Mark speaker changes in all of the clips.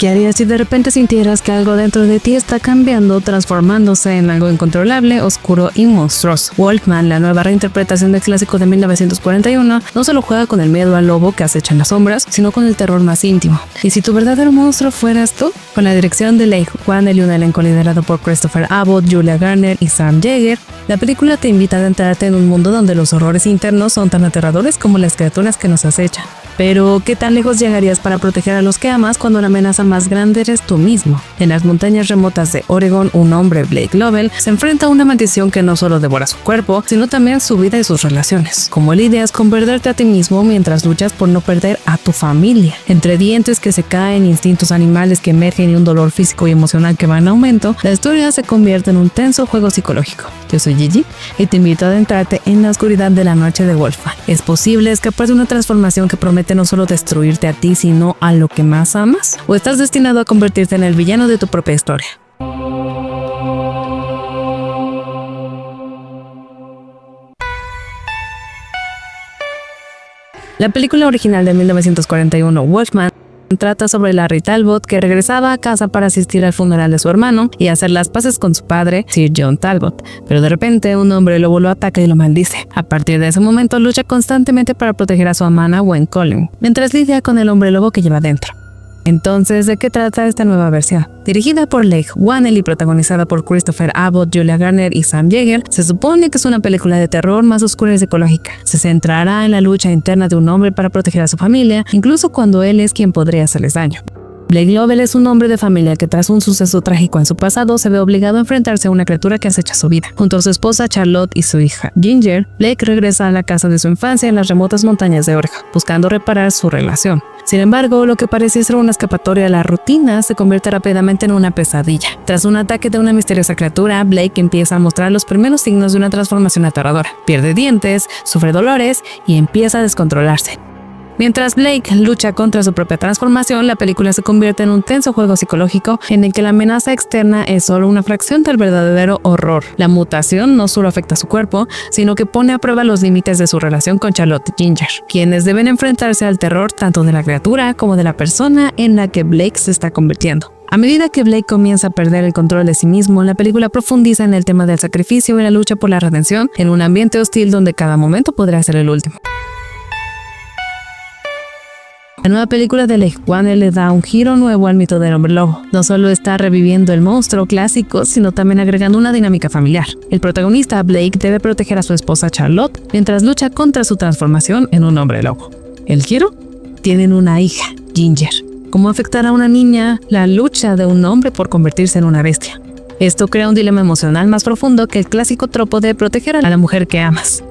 Speaker 1: ¿Qué harías si de repente sintieras que algo dentro de ti está cambiando, transformándose en algo incontrolable, oscuro y monstruoso? Wolfman, la nueva reinterpretación del clásico de 1941, no solo juega con el miedo al lobo que acecha en las sombras, sino con el terror más íntimo. ¿Y si tu verdadero monstruo fueras tú? Con la dirección de Leigh Whannell y un elenco liderado por Christopher Abbott, Julia Garner y Sam Jaeger, la película te invita a adentrarte en un mundo donde los horrores internos son tan aterradores como las criaturas que nos acechan. Pero, ¿qué tan lejos llegarías para proteger a los que amas cuando la amenaza más grande eres tú mismo? En las montañas remotas de Oregon, un hombre, Blake Lovell, se enfrenta a una maldición que no solo devora su cuerpo, sino también su vida y sus relaciones. ¿Cómo lidias con perderte a ti mismo mientras luchas por no perder a tu familia? Entre dientes que se caen, instintos animales que emergen y un dolor físico y emocional que va en aumento, la historia se convierte en un tenso juego psicológico. Yo soy Gigi y te invito a adentrarte en la oscuridad de la noche de Wolfman. ¿Es posible escapar de una transformación que promete no solo destruirte a ti, sino a lo que más amas? ¿O estás destinado a convertirte en el villano de tu propia historia? La película original de 1941, Wolfman, trata sobre Larry Talbot, que regresaba a casa para asistir al funeral de su hermano y hacer las paces con su padre, Sir John Talbot. Pero de repente un hombre lobo lo ataca y lo maldice. A partir de ese momento lucha constantemente para proteger a su amada Gwen Collins, mientras lidia con el hombre lobo que lleva dentro. Entonces, ¿de qué trata esta nueva versión? Dirigida por Leigh Whannell y protagonizada por Christopher Abbott, Julia Garner y Sam Jaeger, se supone que es una película de terror más oscura y psicológica. Se centrará en la lucha interna de un hombre para proteger a su familia, incluso cuando él es quien podría hacerles daño. Blake Lovell es un hombre de familia que tras un suceso trágico en su pasado se ve obligado a enfrentarse a una criatura que acecha su vida. Junto a su esposa Charlotte y su hija Ginger, Blake regresa a la casa de su infancia en las remotas montañas de Oregon, buscando reparar su relación. Sin embargo, lo que parecía ser una escapatoria a la rutina se convierte rápidamente en una pesadilla. Tras un ataque de una misteriosa criatura, Blake empieza a mostrar los primeros signos de una transformación aterradora. Pierde dientes, sufre dolores y empieza a descontrolarse. Mientras Blake lucha contra su propia transformación, la película se convierte en un tenso juego psicológico en el que la amenaza externa es solo una fracción del verdadero horror. La mutación no solo afecta a su cuerpo, sino que pone a prueba los límites de su relación con Charlotte y Ginger, quienes deben enfrentarse al terror tanto de la criatura como de la persona en la que Blake se está convirtiendo. A medida que Blake comienza a perder el control de sí mismo, la película profundiza en el tema del sacrificio y la lucha por la redención en un ambiente hostil donde cada momento podrá ser el último. La nueva película de Leigh Whannell le da un giro nuevo al mito del hombre lobo. No solo está reviviendo el monstruo clásico, sino también agregando una dinámica familiar. El protagonista, Blake, debe proteger a su esposa Charlotte mientras lucha contra su transformación en un hombre lobo. ¿El giro? Tienen una hija, Ginger. ¿Cómo afectará a una niña la lucha de un hombre por convertirse en una bestia? Esto crea un dilema emocional más profundo que el clásico tropo de proteger a la mujer que amas.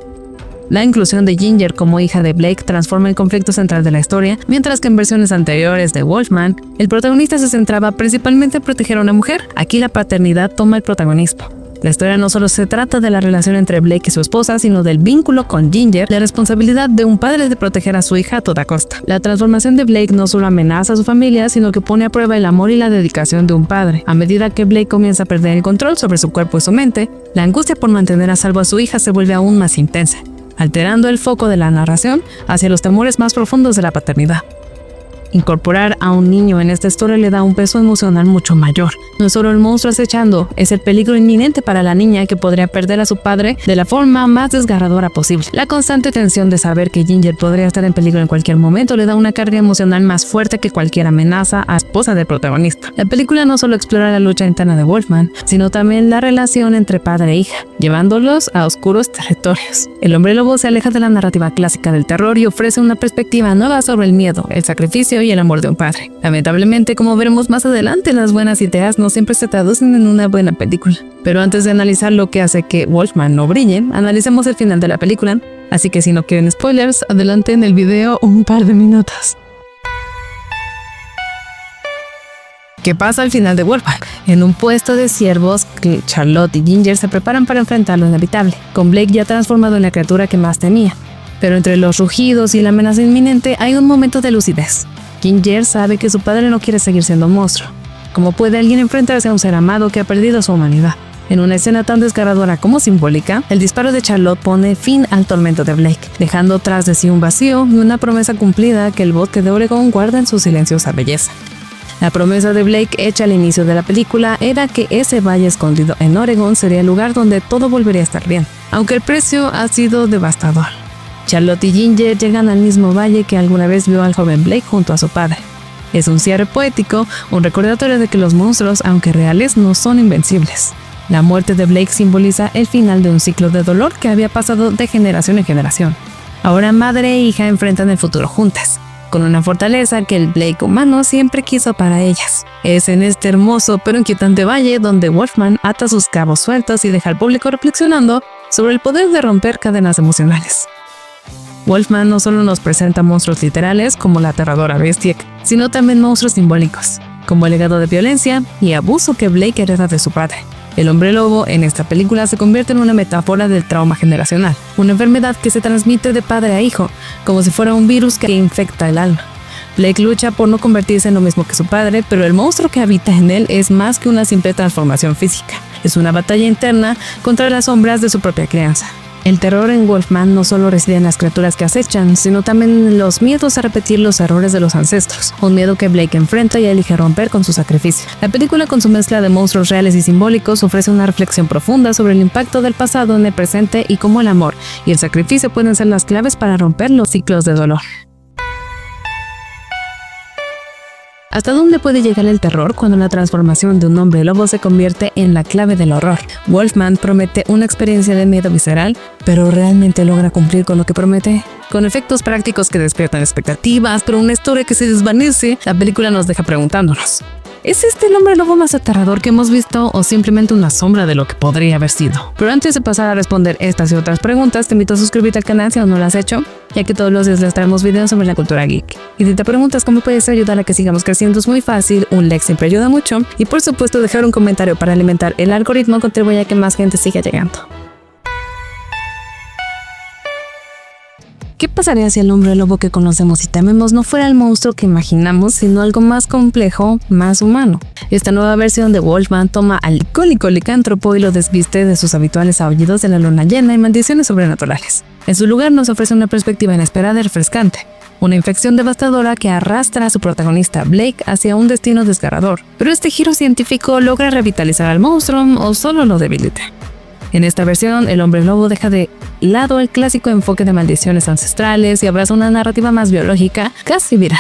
Speaker 1: La inclusión de Ginger como hija de Blake transforma el conflicto central de la historia, mientras que en versiones anteriores de Wolfman, el protagonista se centraba principalmente en proteger a una mujer. Aquí la paternidad toma el protagonismo. La historia no solo se trata de la relación entre Blake y su esposa, sino del vínculo con Ginger, la responsabilidad de un padre de proteger a su hija a toda costa. La transformación de Blake no solo amenaza a su familia, sino que pone a prueba el amor y la dedicación de un padre. A medida que Blake comienza a perder el control sobre su cuerpo y su mente, la angustia por mantener a salvo a su hija se vuelve aún más intensa, alterando el foco de la narración hacia los temores más profundos de la paternidad. Incorporar a un niño en esta historia le da un peso emocional mucho mayor. No es solo el monstruo acechando, es el peligro inminente para la niña que podría perder a su padre de la forma más desgarradora posible. La constante tensión de saber que Ginger podría estar en peligro en cualquier momento le da una carga emocional más fuerte que cualquier amenaza a esposa del protagonista. La película no solo explora la lucha interna de Wolfman, sino también la relación entre padre e hija, llevándolos a oscuros territorios. El hombre lobo se aleja de la narrativa clásica del terror y ofrece una perspectiva nueva sobre el miedo, el sacrificio y el amor de un padre. Lamentablemente, como veremos más adelante, las buenas ideas no siempre se traducen en una buena película. Pero antes de analizar lo que hace que Wolfman no brille, analicemos el final de la película. Así que si no quieren spoilers, adelanten el video un par de minutos. ¿Qué pasa al final de Wolfman? En un puesto de ciervos, Charlotte y Ginger se preparan para enfrentar lo inevitable, con Blake ya transformado en la criatura que más temía. Pero entre los rugidos y la amenaza inminente hay un momento de lucidez. Ginger sabe que su padre no quiere seguir siendo un monstruo. ¿Cómo puede alguien enfrentarse a un ser amado que ha perdido su humanidad? En una escena tan desgarradora como simbólica, el disparo de Charlotte pone fin al tormento de Blake, dejando tras de sí un vacío y una promesa cumplida que el bosque de Oregon guarda en su silenciosa belleza. La promesa de Blake hecha al inicio de la película era que ese valle escondido en Oregon sería el lugar donde todo volvería a estar bien, aunque el precio ha sido devastador. Charlotte y Ginger llegan al mismo valle que alguna vez vio al joven Blake junto a su padre. Es un cierre poético, un recordatorio de que los monstruos, aunque reales, no son invencibles. La muerte de Blake simboliza el final de un ciclo de dolor que había pasado de generación en generación. Ahora madre e hija enfrentan el futuro juntas, con una fortaleza que el Blake humano siempre quiso para ellas. Es en este hermoso pero inquietante valle donde Wolfman ata sus cabos sueltos y deja al público reflexionando sobre el poder de romper cadenas emocionales. Wolfman no solo nos presenta monstruos literales como la aterradora bestia, sino también monstruos simbólicos, como el legado de violencia y abuso que Blake hereda de su padre. El hombre lobo en esta película se convierte en una metáfora del trauma generacional, una enfermedad que se transmite de padre a hijo, como si fuera un virus que infecta el alma. Blake lucha por no convertirse en lo mismo que su padre, pero el monstruo que habita en él es más que una simple transformación física. Es una batalla interna contra las sombras de su propia crianza. El terror en Wolfman no solo reside en las criaturas que acechan, sino también en los miedos a repetir los errores de los ancestros, un miedo que Blake enfrenta y elige romper con su sacrificio. La película, con su mezcla de monstruos reales y simbólicos, ofrece una reflexión profunda sobre el impacto del pasado en el presente y cómo el amor y el sacrificio pueden ser las claves para romper los ciclos de dolor. ¿Hasta dónde puede llegar el terror cuando la transformación de un hombre lobo se convierte en la clave del horror? Wolfman promete una experiencia de miedo visceral, pero ¿realmente logra cumplir con lo que promete? Con efectos prácticos que despiertan expectativas, pero una historia que se desvanece, la película nos deja preguntándonos: ¿es este el hombre lobo más aterrador que hemos visto o simplemente una sombra de lo que podría haber sido? Pero antes de pasar a responder estas y otras preguntas, te invito a suscribirte al canal si aún no lo has hecho, ya que todos los días les traemos videos sobre la cultura geek. Y si te preguntas cómo puedes ayudar a que sigamos creciendo, es muy fácil, un like siempre ayuda mucho, y por supuesto dejar un comentario para alimentar el algoritmo contribuye a que más gente siga llegando. ¿Qué pasaría si el hombre lobo que conocemos y tememos no fuera el monstruo que imaginamos, sino algo más complejo, más humano? Esta nueva versión de Wolfman toma al icónico licántropo y lo desviste de sus habituales aullidos de la luna llena y maldiciones sobrenaturales. En su lugar nos ofrece una perspectiva inesperada y refrescante, una infección devastadora que arrastra a su protagonista Blake hacia un destino desgarrador. Pero este giro científico logra revitalizar al monstruo o solo lo debilita. En esta versión, el hombre lobo deja de lado el clásico enfoque de maldiciones ancestrales y abraza una narrativa más biológica, casi viral.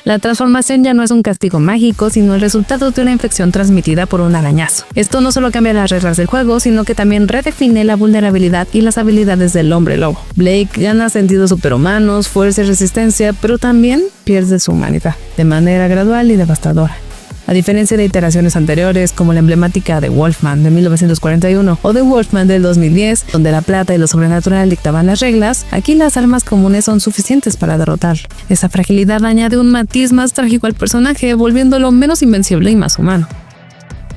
Speaker 1: La transformación ya no es un castigo mágico, sino el resultado de una infección transmitida por un arañazo. Esto no solo cambia las reglas del juego, sino que también redefine la vulnerabilidad y las habilidades del hombre lobo. Blake gana sentidos superhumanos, fuerza y resistencia, pero también pierde su humanidad, de manera gradual y devastadora. A diferencia de iteraciones anteriores, como la emblemática de Wolfman de 1941 o de Wolfman del 2010, donde la plata y lo sobrenatural dictaban las reglas, aquí las armas comunes son suficientes para derrotarlo. Esa fragilidad añade un matiz más trágico al personaje, volviéndolo menos invencible y más humano.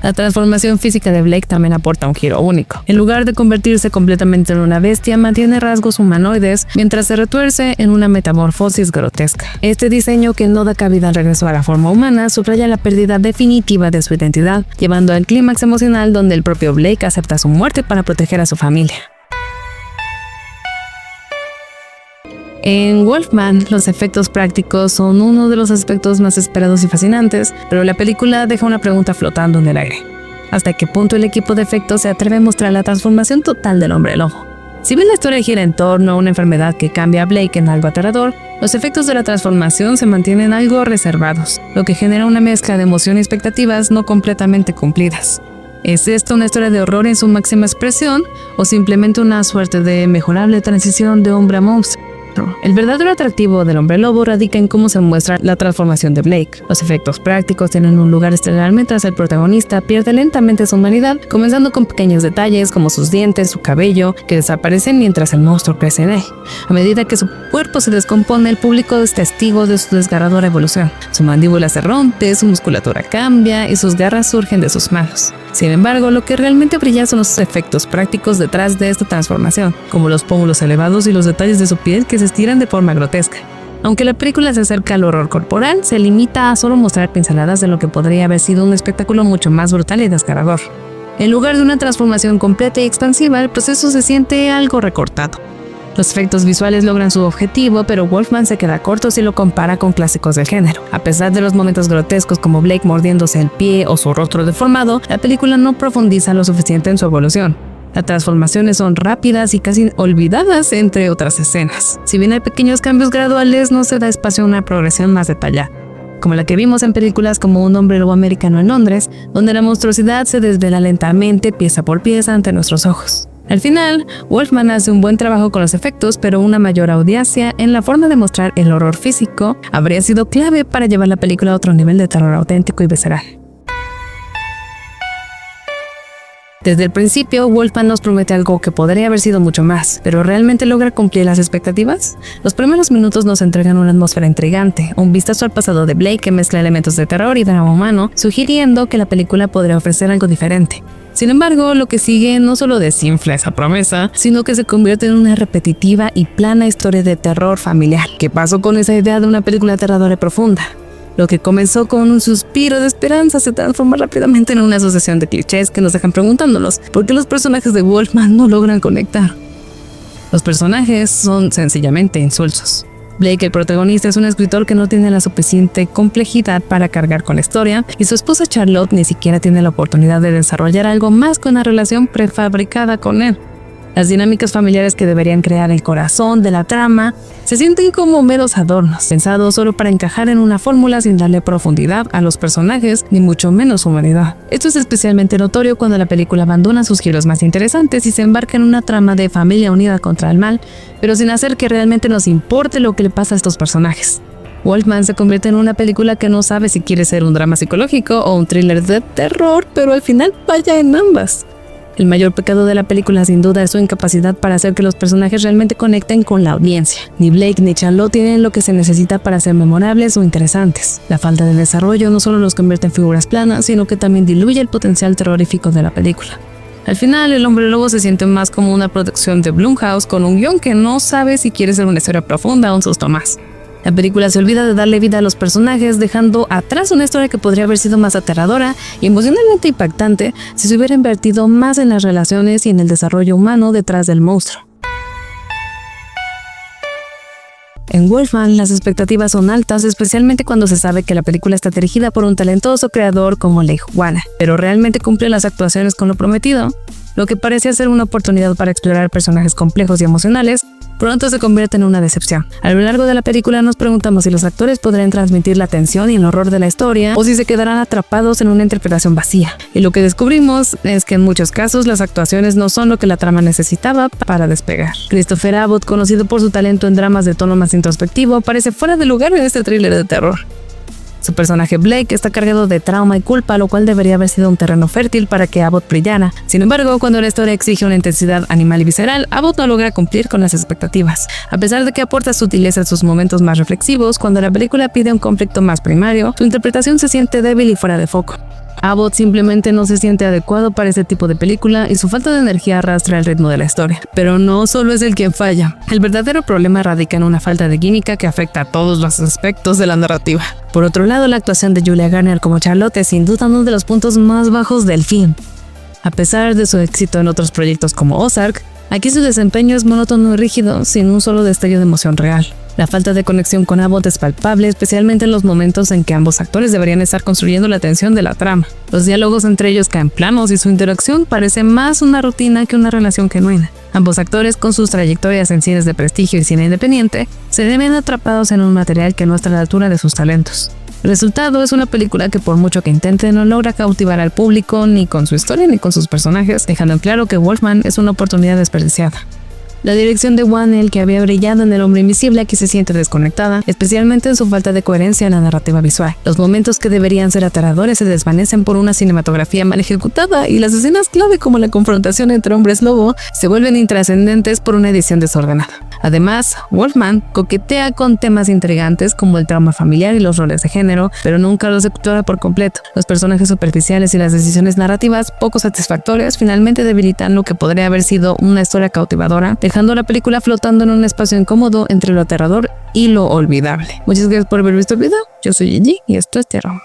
Speaker 1: La transformación física de Blake también aporta un giro único. En lugar de convertirse completamente en una bestia, mantiene rasgos humanoides mientras se retuerce en una metamorfosis grotesca. Este diseño, que no da cabida al regreso a la forma humana, subraya la pérdida definitiva de su identidad, llevando al clímax emocional donde el propio Blake acepta su muerte para proteger a su familia. En Wolfman, los efectos prácticos son uno de los aspectos más esperados y fascinantes, pero la película deja una pregunta flotando en el aire: ¿hasta qué punto el equipo de efectos se atreve a mostrar la transformación total del hombre lobo? Si bien la historia gira en torno a una enfermedad que cambia a Blake en algo aterrador, los efectos de la transformación se mantienen algo reservados, lo que genera una mezcla de emoción y expectativas no completamente cumplidas. ¿Es esto una historia de horror en su máxima expresión o simplemente una suerte de mejorable transición de hombre a monstruo? El verdadero atractivo del hombre lobo radica en cómo se muestra la transformación de Blake. Los efectos prácticos tienen un lugar estelar mientras el protagonista pierde lentamente su humanidad, comenzando con pequeños detalles como sus dientes, su cabello, que desaparecen mientras el monstruo crece en él. A medida que su cuerpo se descompone, el público es testigo de su desgarradora evolución. Su mandíbula se rompe, su musculatura cambia y sus garras surgen de sus manos. Sin embargo, lo que realmente brilla son los efectos prácticos detrás de esta transformación, como los pómulos elevados y los detalles de su piel que se estiran de forma grotesca. Aunque la película se acerca al horror corporal, se limita a solo mostrar pinceladas de lo que podría haber sido un espectáculo mucho más brutal y desgarrador. En lugar de una transformación completa y expansiva, el proceso se siente algo recortado. Los efectos visuales logran su objetivo, pero Wolfman se queda corto si lo compara con clásicos del género. A pesar de los momentos grotescos como Blake mordiéndose el pie o su rostro deformado, la película no profundiza lo suficiente en su evolución. Las transformaciones son rápidas y casi olvidadas entre otras escenas. Si bien hay pequeños cambios graduales, no se da espacio a una progresión más detallada, como la que vimos en películas como Un hombre lobo americano en Londres, donde la monstruosidad se desvela lentamente, pieza por pieza, ante nuestros ojos. Al final, Wolfman hace un buen trabajo con los efectos, pero una mayor audacia en la forma de mostrar el horror físico habría sido clave para llevar la película a otro nivel de terror auténtico y visceral. Desde el principio, Wolfman nos promete algo que podría haber sido mucho más, pero ¿realmente logra cumplir las expectativas? Los primeros minutos nos entregan una atmósfera intrigante, un vistazo al pasado de Blake que mezcla elementos de terror y drama humano, sugiriendo que la película podría ofrecer algo diferente. Sin embargo, lo que sigue no solo desinfla esa promesa, sino que se convierte en una repetitiva y plana historia de terror familiar. ¿Qué pasó con esa idea de una película aterradora y profunda? Lo que comenzó con un suspiro de esperanza se transforma rápidamente en una sucesión de clichés que nos dejan preguntándonos por qué los personajes de Wolfman no logran conectar. Los personajes son sencillamente insulsos. Blake, el protagonista, es un escritor que no tiene la suficiente complejidad para cargar con la historia, y su esposa Charlotte ni siquiera tiene la oportunidad de desarrollar algo más que una relación prefabricada con él. Las dinámicas familiares que deberían crear el corazón de la trama se sienten como meros adornos, pensados solo para encajar en una fórmula sin darle profundidad a los personajes, ni mucho menos humanidad. Esto es especialmente notorio cuando la película abandona sus giros más interesantes y se embarca en una trama de familia unida contra el mal, pero sin hacer que realmente nos importe lo que le pasa a estos personajes. Wolfman se convierte en una película que no sabe si quiere ser un drama psicológico o un thriller de terror, pero al final falla en ambas. El mayor pecado de la película sin duda es su incapacidad para hacer que los personajes realmente conecten con la audiencia. Ni Blake ni Charlotte tienen lo que se necesita para ser memorables o interesantes. La falta de desarrollo no solo los convierte en figuras planas, sino que también diluye el potencial terrorífico de la película. Al final, El hombre lobo se siente más como una producción de Blumhouse con un guión que no sabe si quiere ser una historia profunda o un susto más. La película se olvida de darle vida a los personajes, dejando atrás una historia que podría haber sido más aterradora y emocionalmente impactante si se hubiera invertido más en las relaciones y en el desarrollo humano detrás del monstruo. En Wolfman, las expectativas son altas, especialmente cuando se sabe que la película está dirigida por un talentoso creador como Leigh Whannell, pero ¿realmente cumple las actuaciones con lo prometido? Lo que parecía ser una oportunidad para explorar personajes complejos y emocionales, pronto se convierte en una decepción. A lo largo de la película nos preguntamos si los actores podrán transmitir la tensión y el horror de la historia o si se quedarán atrapados en una interpretación vacía. Y lo que descubrimos es que en muchos casos las actuaciones no son lo que la trama necesitaba para despegar. Christopher Abbott, conocido por su talento en dramas de tono más introspectivo, parece fuera de lugar en este thriller de terror. Su personaje Blake está cargado de trauma y culpa, lo cual debería haber sido un terreno fértil para que Abbott brillara. Sin embargo, cuando la historia exige una intensidad animal y visceral, Abbott no logra cumplir con las expectativas. A pesar de que aporta sutileza en sus momentos más reflexivos, cuando la película pide un conflicto más primario, su interpretación se siente débil y fuera de foco. Abbott simplemente no se siente adecuado para este tipo de película y su falta de energía arrastra el ritmo de la historia. Pero no solo es él quien falla. El verdadero problema radica en una falta de química que afecta a todos los aspectos de la narrativa. Por otro lado, la actuación de Julia Garner como Charlotte es sin duda uno de los puntos más bajos del film. A pesar de su éxito en otros proyectos como Ozark, aquí su desempeño es monótono y rígido, sin un solo destello de emoción real. La falta de conexión con Abbott es palpable, especialmente en los momentos en que ambos actores deberían estar construyendo la tensión de la trama. Los diálogos entre ellos caen planos y su interacción parece más una rutina que una relación genuina. Ambos actores, con sus trayectorias en cines de prestigio y cine independiente, se ven atrapados en un material que no está a la altura de sus talentos. El resultado es una película que, por mucho que intente, no logra cautivar al público ni con su historia ni con sus personajes, dejando en claro que Wolfman es una oportunidad desperdiciada. La dirección de Whannell, que había brillado en El hombre invisible, aquí se siente desconectada, especialmente en su falta de coherencia en la narrativa visual. Los momentos que deberían ser aterradores se desvanecen por una cinematografía mal ejecutada y las escenas clave como la confrontación entre hombres lobo se vuelven intrascendentes por una edición desordenada. Además, Wolfman coquetea con temas intrigantes como el trauma familiar y los roles de género, pero nunca los explora por completo. Los personajes superficiales y las decisiones narrativas poco satisfactorias finalmente debilitan lo que podría haber sido una historia cautivadora, dejando la película flotando en un espacio incómodo entre lo aterrador y lo olvidable. Muchas gracias por haber visto el video. Yo soy Gigi y esto es Terror.